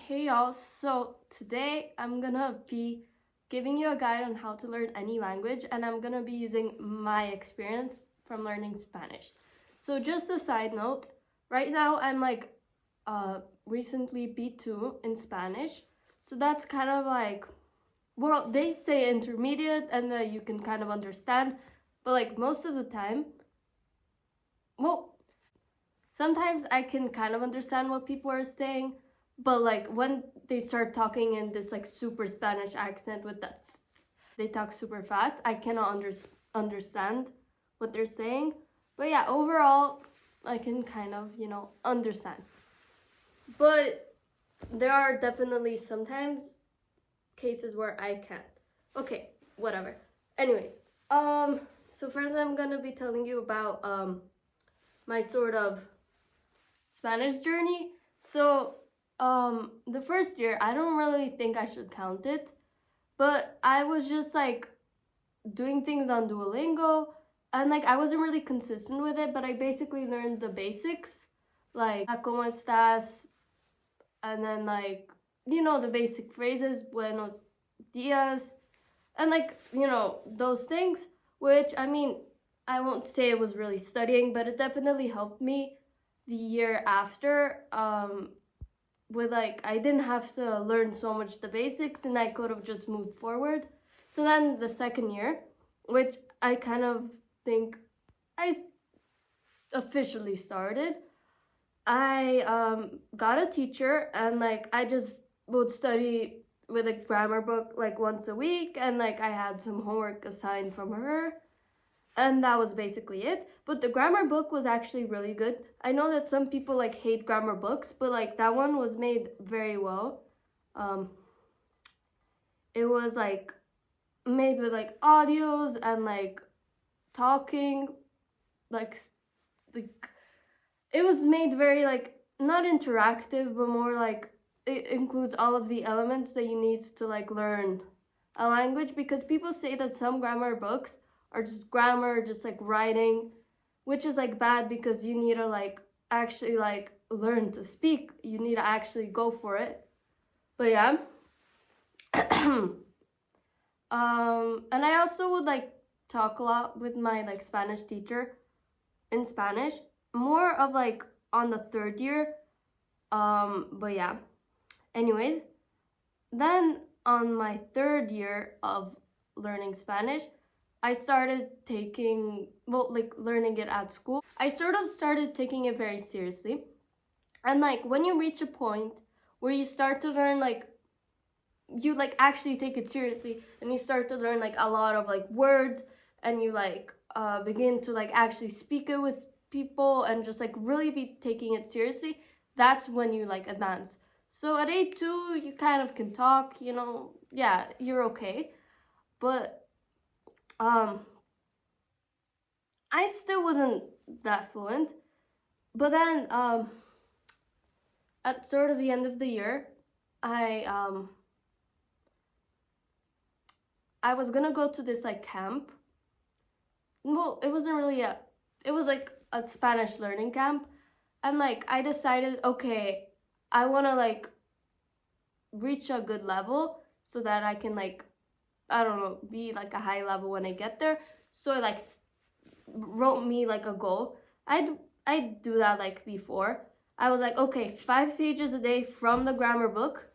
Hey y'all, so today I'm gonna be giving you a guide on how to learn any language, and I'm gonna be using my experience from learning Spanish. So just a side note, right now I'm recently B2 in Spanish. So that's kind of like, well, they say intermediate and that you can kind of understand, but like most of the time, well, sometimes I can kind of understand what people are saying, but like when they start talking in this like super Spanish accent with that, they talk super fast, I cannot understand what they're saying. But yeah, overall, I can kind of, understand. But there are definitely sometimes cases where I can't. Okay, whatever. Anyways, so first I'm gonna be telling you about my sort of Spanish journey. So, the first year, I don't really think I should count it, but I was just like doing things on Duolingo, and like I wasn't really consistent with it, but I basically learned the basics, like ¿Cómo estás? And then like, the basic phrases, buenos dias, and like, those things, which I mean, I won't say it was really studying, but it definitely helped me the year after, with like I didn't have to learn so much the basics and I could have just moved forward. So then the second year, which I kind of think I officially started, I got a teacher, and like I just would study with a grammar book like once a week, and like I had some homework assigned from her, and that was basically it. But the grammar book was actually really good. I know that some people like hate grammar books, but like that one was made very well. It was like made with like audios and like talking, like it was made very like not interactive, but more like it includes all of the elements that you need to like learn a language, because people say that some grammar books are just grammar, just like writing, which is like bad because you need to like actually like learn to speak. You need to actually go for it. But yeah. And I also would like talk a lot with my like Spanish teacher in Spanish, more of like on the third year. But yeah. Anyways, then on my third year of learning Spanish, I started learning it at school. I sort of started taking it very seriously. And like when you reach a point where you start to learn, like you like actually take it seriously, and you start to learn like a lot of like words, and you like begin to like actually speak it with people and just like really be taking it seriously, that's when you like advance. So at A2 you kind of can talk, yeah, you're okay. But I still wasn't that fluent. But then at sort of the end of the year, I was gonna go to this like camp. Well, it wasn't really it was like a Spanish learning camp. And like I decided, okay, I wanna like reach a good level so that I can like, I don't know, be like a high level when I get there. So I like wrote me like a goal. I'd do that like before. I was like, okay, 5 pages a day from the grammar book.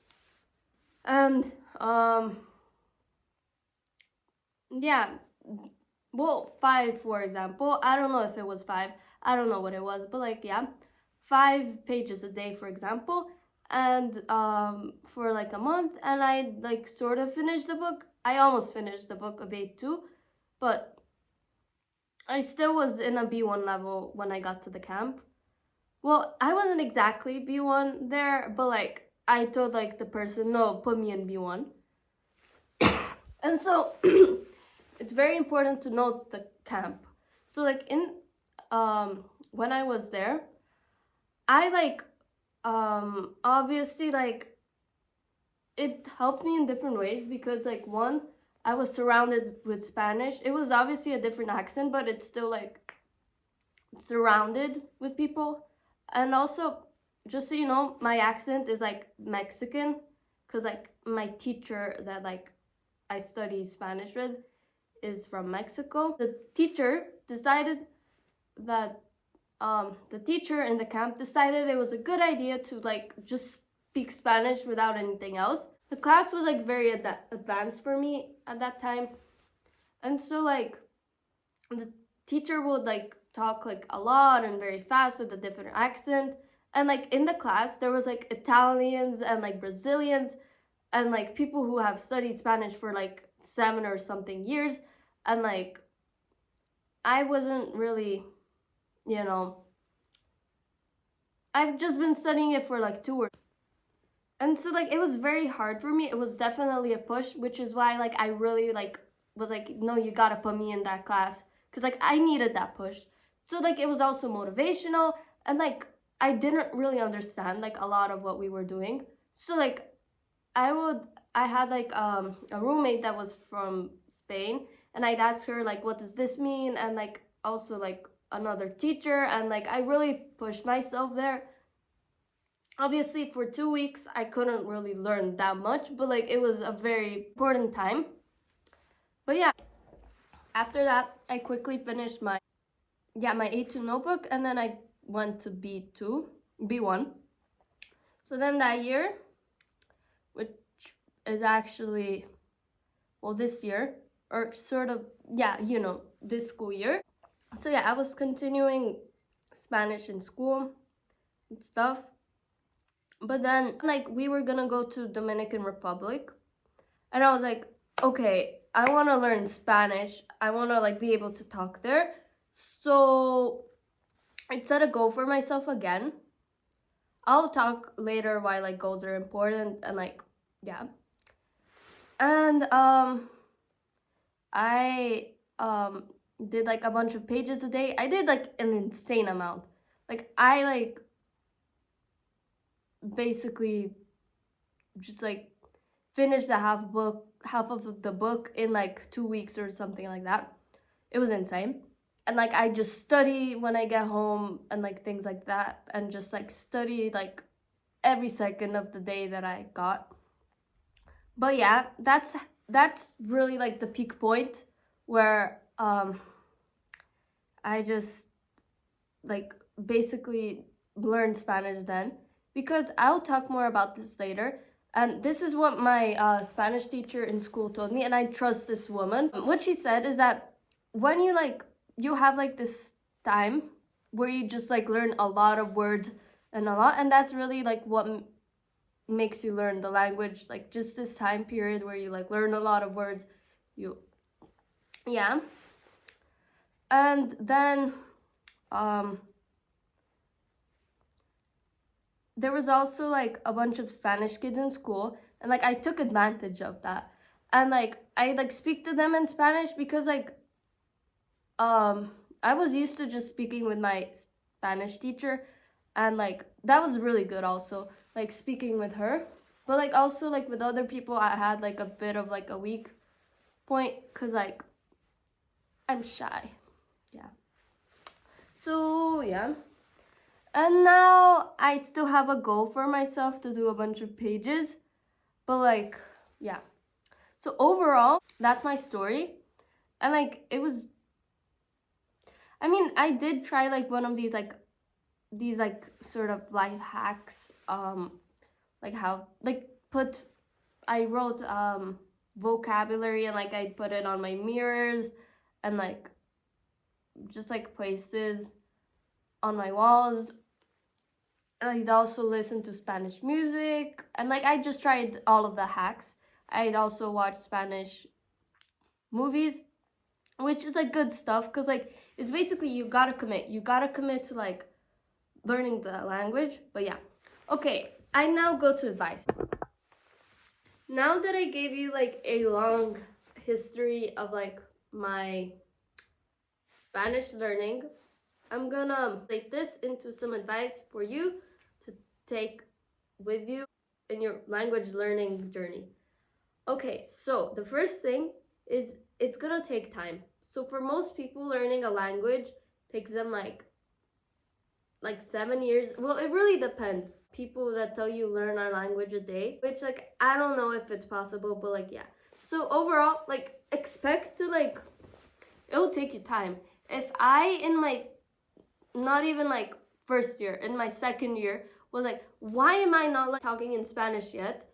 And yeah, well, 5 for example. I don't know if it was 5. I don't know what it was, but like yeah, 5 pages a day for example. And for like a month, and I like sort of finished the book. I almost finished the book of A2, but I still was in a B1 level when I got to the camp. Well, I wasn't exactly B1 there, but like I told like the person, no, put me in B1. And so it's very important to note the camp. So like in when I was there, I like obviously like it helped me in different ways, because like one, I was surrounded with Spanish. It was obviously a different accent, but it's still like surrounded with people. And also just so you know, my accent is like Mexican, because like my teacher that like I study Spanish with is from Mexico. The teacher decided that the teacher in the camp decided it was a good idea to like just speak Spanish without anything else. The class was like very advanced for me at that time, and so like the teacher would like talk like a lot and very fast with a different accent. And like in the class there was like Italians and like Brazilians and like people who have studied Spanish for like 7 or something years, and like I wasn't really, you know, I've just been studying it for like 2 or, and so like it was very hard for me. It was definitely a push, which is why like I really like was like, no, you gotta put me in that class, because like I needed that push. So like it was also motivational, and like I didn't really understand like a lot of what we were doing. So like I had like a roommate that was from Spain, and I'd ask her like, what does this mean? And like also like another teacher, and like I really pushed myself there. Obviously for 2 weeks I couldn't really learn that much, but like it was a very important time. But yeah, after that I quickly finished my A2 notebook, and then I went to B1. So then that year, which is actually, well, this year, or sort of, yeah, you know, this school year. So yeah, I was continuing Spanish in school and stuff. But then like we were gonna go to Dominican Republic, and I was like, okay, I want to learn Spanish. I want to like be able to talk there. So I set a goal for myself again. I'll talk later why like goals are important, and like, yeah. And I did like a bunch of pages a day. I did like an insane amount. Like I like basically just like finished the half of the book in like 2 weeks or something like that. It was insane. And like I just study when I get home and like things like that, and just like study like every second of the day that I got. But yeah, that's really like the peak point where I just like basically learned Spanish then, because I'll talk more about this later. And this is what my Spanish teacher in school told me, and I trust this woman. What she said is that when you have like this time where you just like learn a lot of words and that's really like what makes you learn the language, like just this time period where you like learn a lot of words. Yeah. And then there was also like a bunch of Spanish kids in school, and like I took advantage of that, and like I like speak to them in Spanish, because like I was used to just speaking with my Spanish teacher, and like that was really good also, like speaking with her. But like also like with other people I had like a bit of like a weak point, because like I'm shy. Yeah. So yeah. And now I still have a goal for myself to do a bunch of pages. But like, yeah. So overall, that's my story. And like it was, I mean, I did try like one of these like sort of life hacks, like how like I wrote vocabulary, and like I put it on my mirrors, and like just like places on my walls. And I'd also listen to Spanish music, and like I just tried all of the hacks. I'd also watch Spanish movies, which is like good stuff, because like it's basically you gotta commit to like learning the language. But yeah, okay, I now go to advice. Now that I gave you like a long history of like my Spanish learning, I'm gonna take this into some advice for you to take with you in your language learning journey. Okay, so the first thing is it's gonna take time. So for most people, learning a language takes them like like 7 years. Well, it really depends. People that tell you learn our language a day, which like I don't know if it's possible, but like yeah. So overall, like expect to like it'll take you time. If I in my not even like first year, in my second year was like, why am I not like talking in Spanish yet?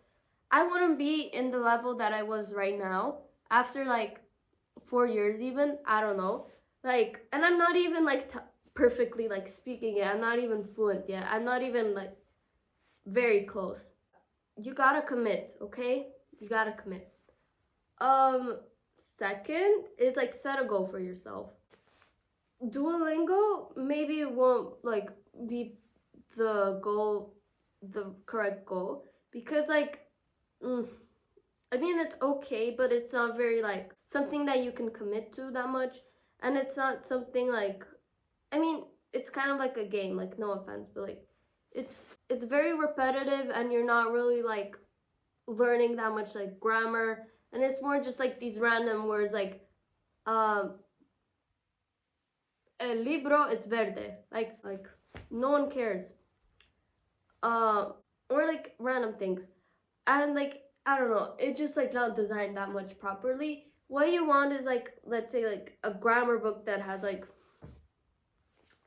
I wouldn't be in the level that I was right now after like 4 years even. I don't know. Like, and I'm not even like perfectly like speaking it. I'm not even fluent yet. I'm not even like very close. You gotta commit, okay? You gotta commit. Second is like set a goal for yourself. Duolingo maybe won't like be the goal, the correct goal, because like I mean it's okay, but it's not very like something that you can commit to that much, and it's not something like, I mean it's kind of like a game, like no offense, but like it's very repetitive and you're not really like learning that much like grammar, and it's more just like these random words like el libro es verde, like no one cares, or like random things, and like I don't know, it's just like not designed that much properly. What you want is like, let's say like a grammar book that has like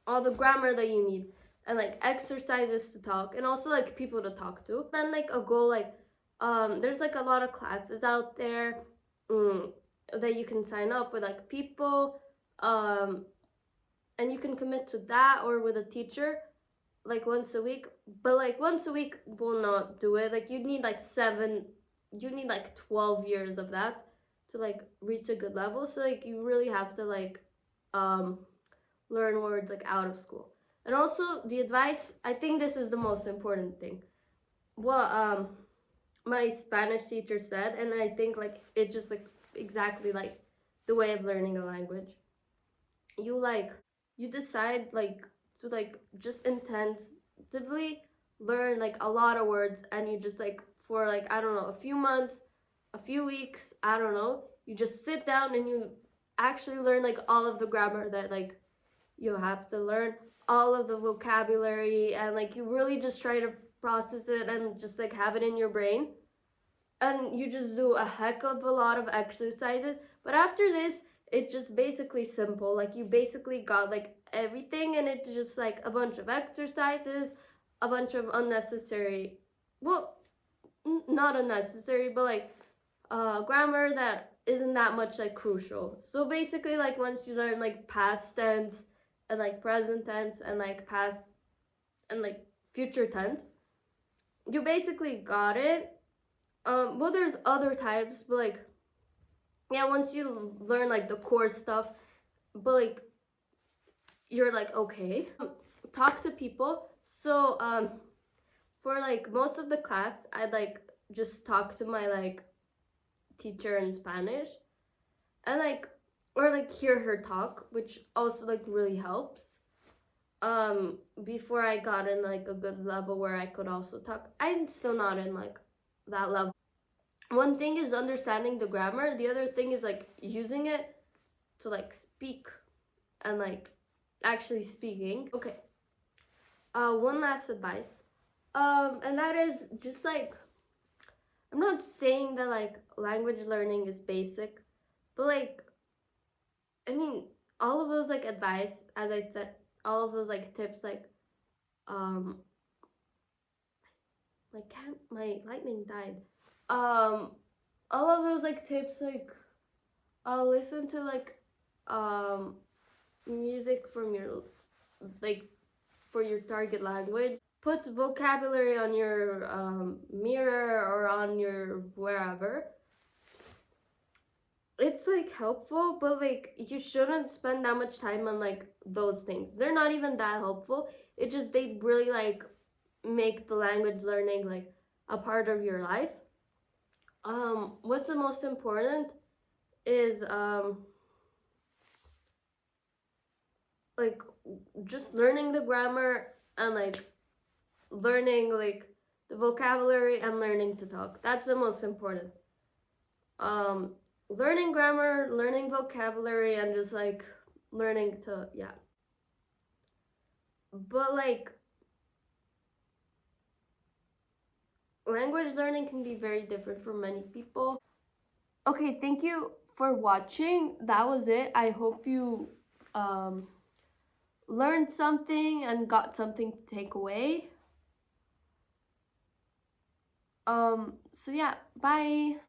all the grammar that you need, and like exercises to talk, and also like people to talk to. Then like a goal, like there's like a lot of classes out there that you can sign up with like people, and you can commit to that or with a teacher like once a week. But like once a week will not do it. Like you need like 12 years of that to like reach a good level. So like you really have to like learn words like out of school. And also the advice, I think this is the most important thing. Well, my Spanish teacher said, and I think like it just like exactly like the way of learning a language. You decide like to like just intensively learn like a lot of words, and you just like for like I don't know, a few months, a few weeks, I don't know, you just sit down and you actually learn like all of the grammar that like you have to learn, all of the vocabulary, and like you really just try to process it and just like have it in your brain, and you just do a heck of a lot of exercises. But after this, it's just basically simple. Like you basically got like everything, and it's just like a bunch of exercises, a bunch of unnecessary, well, not unnecessary, but like grammar that isn't that much like crucial. So basically like once you learn like past tense and like present tense and like past and like future tense, you basically got it. Well, there's other types, but like yeah, once you learn like the core stuff, but like you're like okay. Talk to people. So for like most of the class, I'd like just talk to my like teacher in Spanish, and like or like hear her talk, which also like really helps. Before I got in like a good level where I could also talk. I'm still not in like that level. One thing is understanding the grammar, the other thing is like using it to like speak and like actually speaking. Okay, one last advice, and that is just like, I'm not saying that like language learning is basic, but like I mean all of those like advice, as I said, all of those like tips, like my lightning died. All of those like tips, like I'll listen to like music from your like for your target language. Put vocabulary on your mirror or on your wherever. It's like helpful, but like you shouldn't spend that much time on like those things. They're not even that helpful. It just, they really like make the language learning like a part of your life. What's the most important is like just learning the grammar and like learning like the vocabulary and learning to talk. That's the most important. Learning grammar, learning vocabulary, and just like learning to, yeah. But like, language learning can be very different for many people. Okay, thank you for watching. That was it. I hope you learned something and got something to take away. So yeah, bye.